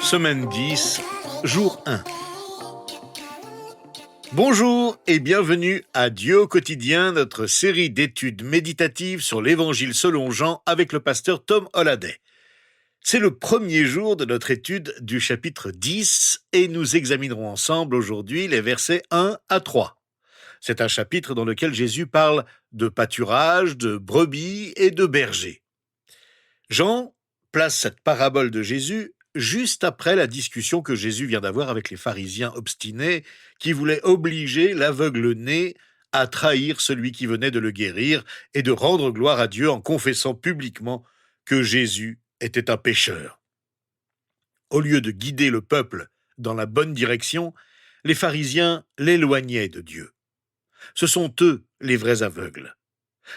Semaine 10, jour 1. Bonjour et bienvenue à Dieu au quotidien, notre série d'études méditatives sur l'Évangile selon Jean avec le pasteur Tom Holliday. C'est le premier jour de notre étude du chapitre 10 et nous examinerons ensemble aujourd'hui les versets 1 à 3. C'est un chapitre dans lequel Jésus parle de pâturage, de brebis et de bergers. Jean place cette parabole de Jésus juste après la discussion que Jésus vient d'avoir avec les pharisiens obstinés qui voulaient obliger l'aveugle-né à trahir celui qui venait de le guérir et de rendre gloire à Dieu en confessant publiquement que Jésus était un pécheur. Au lieu de guider le peuple dans la bonne direction, les pharisiens l'éloignaient de Dieu. Ce sont eux les vrais aveugles.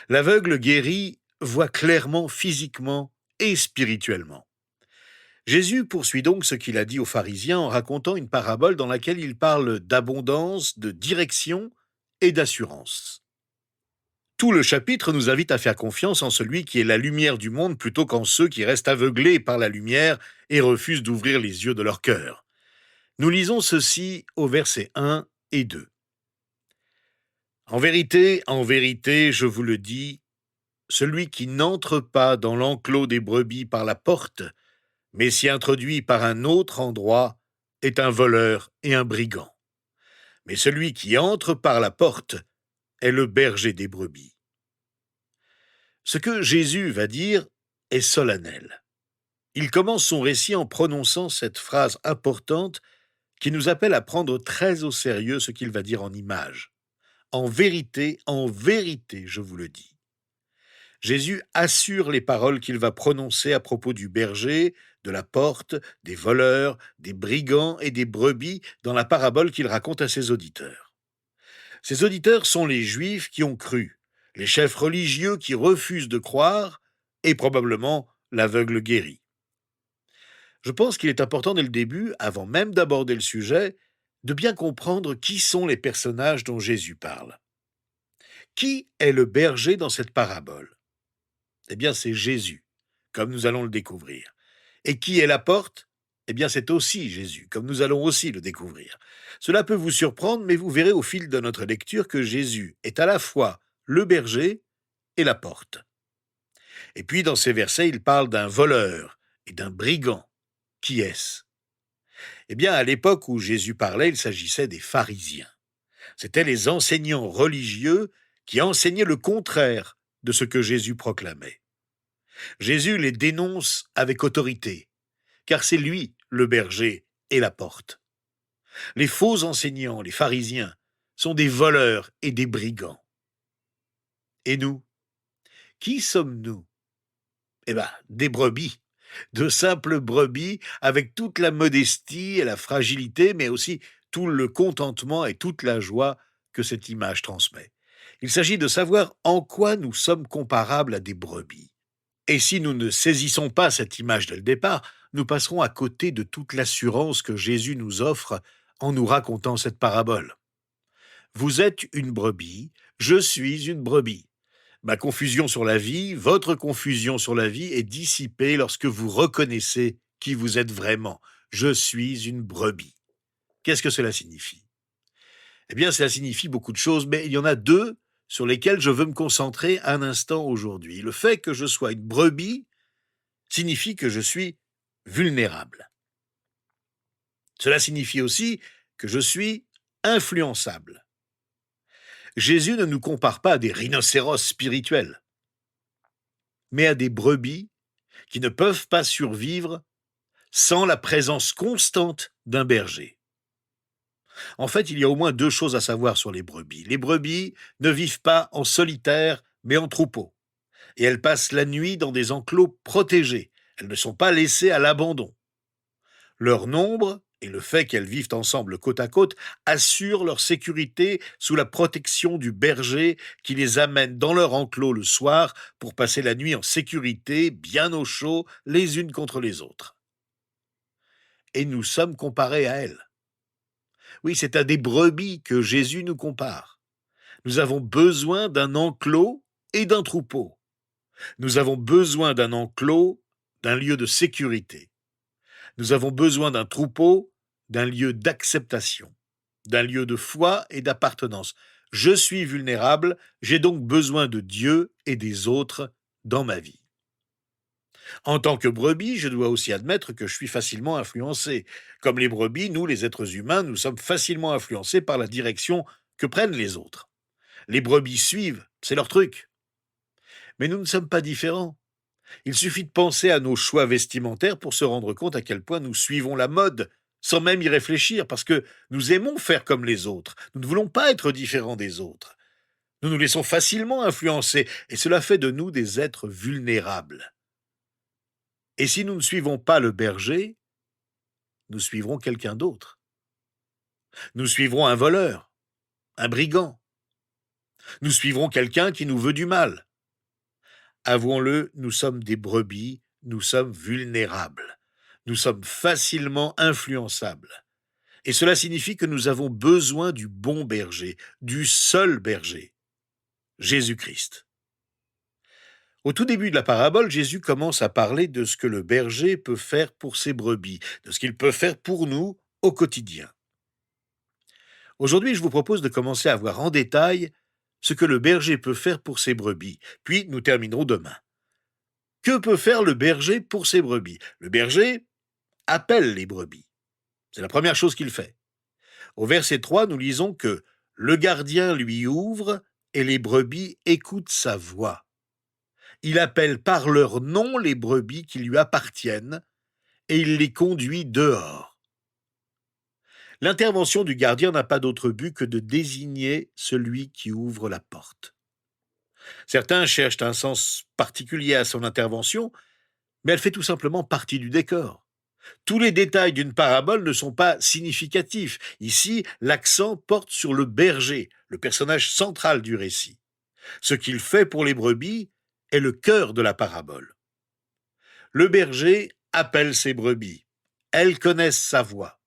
L'aveugle guéri voit clairement physiquement et spirituellement. Jésus poursuit donc ce qu'il a dit aux pharisiens en racontant une parabole dans laquelle il parle d'abondance, de direction et d'assurance. Tout le chapitre nous invite à faire confiance en celui qui est la lumière du monde plutôt qu'en ceux qui restent aveuglés par la lumière et refusent d'ouvrir les yeux de leur cœur. Nous lisons ceci au verset 1 et 2. En vérité, je vous le dis, celui qui n'entre pas dans l'enclos des brebis par la porte, mais s'y introduit par un autre endroit, est un voleur et un brigand. Mais celui qui entre par la porte est le berger des brebis. Ce que Jésus va dire est solennel. Il commence son récit en prononçant cette phrase importante qui nous appelle à prendre très au sérieux ce qu'il va dire en images. En vérité, je vous le dis. Jésus assure les paroles qu'il va prononcer à propos du berger, de la porte, des voleurs, des brigands et des brebis dans la parabole qu'il raconte à ses auditeurs. Ces auditeurs sont les Juifs qui ont cru, les chefs religieux qui refusent de croire et probablement l'aveugle guéri. Je pense qu'il est important dès le début, avant même d'aborder le sujet, de bien comprendre qui sont les personnages dont Jésus parle. Qui est le berger dans cette parabole ? Eh bien, c'est Jésus, comme nous allons le découvrir. Et qui est la porte ? Eh bien, c'est aussi Jésus, comme nous allons aussi le découvrir. Cela peut vous surprendre, mais vous verrez au fil de notre lecture que Jésus est à la fois le berger et la porte. Et puis, dans ces versets, il parle d'un voleur et d'un brigand. Qui est-ce ? Eh bien, à l'époque où Jésus parlait, il s'agissait des pharisiens. C'étaient les enseignants religieux qui enseignaient le contraire de ce que Jésus proclamait. Jésus les dénonce avec autorité, car c'est lui le berger et la porte. Les faux enseignants, les pharisiens, sont des voleurs et des brigands. Et nous ? Qui sommes-nous ? Eh bien, des brebis, de simples brebis avec toute la modestie et la fragilité, mais aussi tout le contentement et toute la joie que cette image transmet. Il s'agit de savoir en quoi nous sommes comparables à des brebis. Et si nous ne saisissons pas cette image dès le départ, nous passerons à côté de toute l'assurance que Jésus nous offre en nous racontant cette parabole. Vous êtes une brebis, je suis une brebis. Ma confusion sur la vie, votre confusion sur la vie est dissipée lorsque vous reconnaissez qui vous êtes vraiment. Je suis une brebis. Qu'est-ce que cela signifie ? Eh bien, cela signifie beaucoup de choses, mais il y en a deux sur lesquelles je veux me concentrer un instant aujourd'hui. Le fait que je sois une brebis signifie que je suis vulnérable. Cela signifie aussi que je suis influençable. Jésus ne nous compare pas à des rhinocéros spirituels, mais à des brebis qui ne peuvent pas survivre sans la présence constante d'un berger. En fait, il y a au moins deux choses à savoir sur les brebis. Les brebis ne vivent pas en solitaire, mais en troupeau. Et elles passent la nuit dans des enclos protégés. Elles ne sont pas laissées à l'abandon. Leur nombre et le fait qu'elles vivent ensemble côte à côte assurent leur sécurité sous la protection du berger qui les amène dans leur enclos le soir pour passer la nuit en sécurité, bien au chaud, les unes contre les autres. Et nous sommes comparés à elles. Oui, c'est à des brebis que Jésus nous compare. Nous avons besoin d'un enclos et d'un troupeau. Nous avons besoin d'un enclos, d'un lieu de sécurité. Nous avons besoin d'un troupeau, d'un lieu d'acceptation, d'un lieu de foi et d'appartenance. Je suis vulnérable, j'ai donc besoin de Dieu et des autres dans ma vie. En tant que brebis, je dois aussi admettre que je suis facilement influencé. Comme les brebis, nous, les êtres humains, nous sommes facilement influencés par la direction que prennent les autres. Les brebis suivent, c'est leur truc. Mais nous ne sommes pas différents. Il suffit de penser à nos choix vestimentaires pour se rendre compte à quel point nous suivons la mode, sans même y réfléchir, parce que nous aimons faire comme les autres. Nous ne voulons pas être différents des autres. Nous nous laissons facilement influencer, et cela fait de nous des êtres vulnérables. Et si nous ne suivons pas le berger, nous suivrons quelqu'un d'autre. Nous suivrons un voleur, un brigand. Nous suivrons quelqu'un qui nous veut du mal. Avouons-le, nous sommes des brebis, nous sommes vulnérables. Nous sommes facilement influençables. Et cela signifie que nous avons besoin du bon berger, du seul berger, Jésus-Christ. Au tout début de la parabole, Jésus commence à parler de ce que le berger peut faire pour ses brebis, de ce qu'il peut faire pour nous au quotidien. Aujourd'hui, je vous propose de commencer à voir en détail ce que le berger peut faire pour ses brebis, puis nous terminerons demain. Que peut faire le berger pour ses brebis? Le berger appelle les brebis. C'est la première chose qu'il fait. Au verset 3, nous lisons que le gardien lui ouvre et les brebis écoutent sa voix. Il appelle par leur nom les brebis qui lui appartiennent et il les conduit dehors. L'intervention du gardien n'a pas d'autre but que de désigner celui qui ouvre la porte. Certains cherchent un sens particulier à son intervention, mais elle fait tout simplement partie du décor. Tous les détails d'une parabole ne sont pas significatifs. Ici, l'accent porte sur le berger, le personnage central du récit. Ce qu'il fait pour les brebis est le cœur de la parabole. Le berger appelle ses brebis. Elles connaissent sa voix.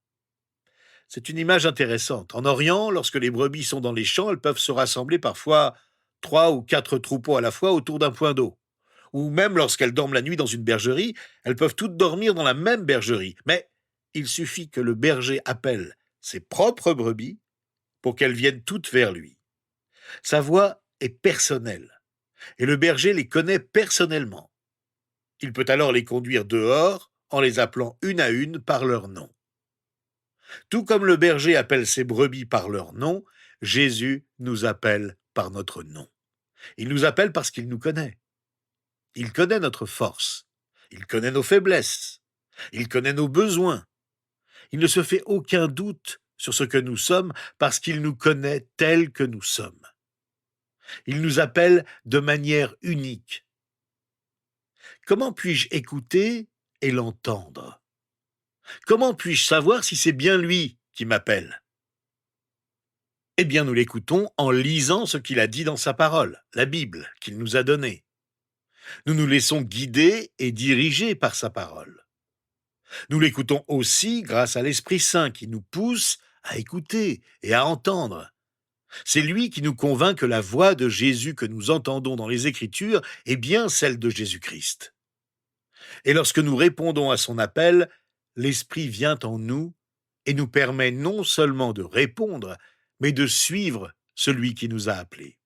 C'est une image intéressante. En Orient, lorsque les brebis sont dans les champs, elles peuvent se rassembler parfois 3 ou 4 troupeaux à la fois autour d'un point d'eau. Ou même lorsqu'elles dorment la nuit dans une bergerie, elles peuvent toutes dormir dans la même bergerie. Mais il suffit que le berger appelle ses propres brebis pour qu'elles viennent toutes vers lui. Sa voix est personnelle et le berger les connaît personnellement. Il peut alors les conduire dehors en les appelant une à une par leur nom. Tout comme le berger appelle ses brebis par leur nom, Jésus nous appelle par notre nom. Il nous appelle parce qu'il nous connaît. Il connaît notre force. Il connaît nos faiblesses. Il connaît nos besoins. Il ne se fait aucun doute sur ce que nous sommes parce qu'il nous connaît tels que nous sommes. Il nous appelle de manière unique. Comment puis-je écouter et l'entendre? Comment puis-je savoir si c'est bien lui qui m'appelle? Eh bien, nous l'écoutons en lisant ce qu'il a dit dans sa parole, la Bible qu'il nous a donnée. Nous nous laissons guider et diriger par sa parole. Nous l'écoutons aussi grâce à l'Esprit Saint qui nous pousse à écouter et à entendre. C'est lui qui nous convainc que la voix de Jésus que nous entendons dans les Écritures est bien celle de Jésus-Christ. Et lorsque nous répondons à son appel, l'Esprit vient en nous et nous permet non seulement de répondre, mais de suivre celui qui nous a appelés.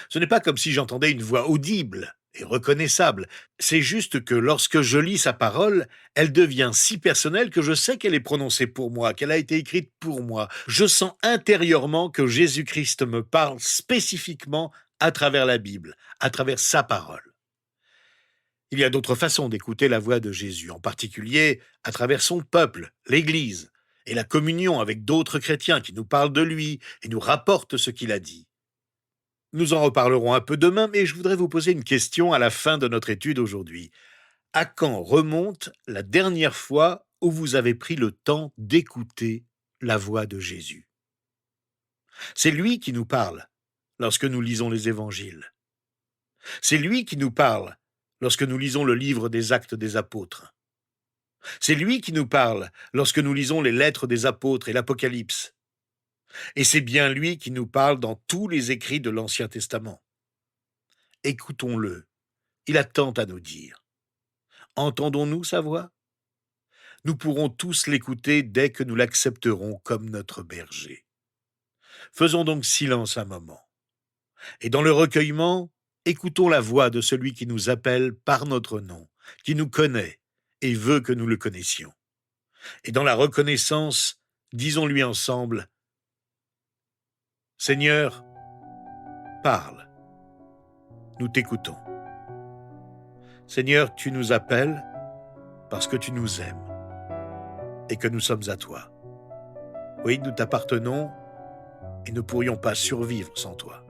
Ce n'est pas comme si j'entendais une voix audible et reconnaissable. C'est juste que lorsque je lis sa parole, elle devient si personnelle que je sais qu'elle est prononcée pour moi, qu'elle a été écrite pour moi. Je sens intérieurement que Jésus-Christ me parle spécifiquement à travers la Bible, à travers sa parole. Il y a d'autres façons d'écouter la voix de Jésus, en particulier à travers son peuple, l'Église, et la communion avec d'autres chrétiens qui nous parlent de lui et nous rapportent ce qu'il a dit. Nous en reparlerons un peu demain, mais je voudrais vous poser une question à la fin de notre étude aujourd'hui. À quand remonte la dernière fois où vous avez pris le temps d'écouter la voix de Jésus? C'est lui qui nous parle lorsque nous lisons les évangiles. C'est lui qui nous parle lorsque nous lisons le livre des Actes des Apôtres. C'est lui qui nous parle lorsque nous lisons les lettres des apôtres et l'Apocalypse. Et c'est bien lui qui nous parle dans tous les écrits de l'Ancien Testament. Écoutons-le, il a tant à nous dire. Entendons-nous sa voix? nous pourrons tous l'écouter dès que nous l'accepterons comme notre berger. Faisons donc silence un moment. Et dans le recueillement, écoutons la voix de celui qui nous appelle par notre nom, qui nous connaît et veut que nous le connaissions. Et dans la reconnaissance, disons-lui ensemble, « Seigneur, parle, nous t'écoutons. Seigneur, tu nous appelles parce que tu nous aimes et que nous sommes à toi. Oui, nous t'appartenons et ne pourrions pas survivre sans toi.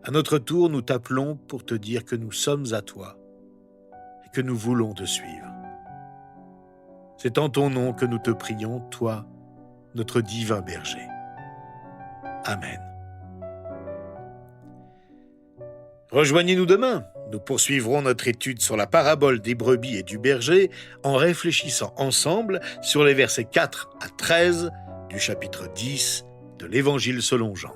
À notre tour, nous t'appelons pour te dire que nous sommes à toi et que nous voulons te suivre. C'est en ton nom que nous te prions, toi, notre divin berger. Amen. Rejoignez-nous demain. Nous poursuivrons notre étude sur la parabole des brebis et du berger en réfléchissant ensemble sur les versets 4 à 13 du chapitre 10 de l'Évangile selon Jean.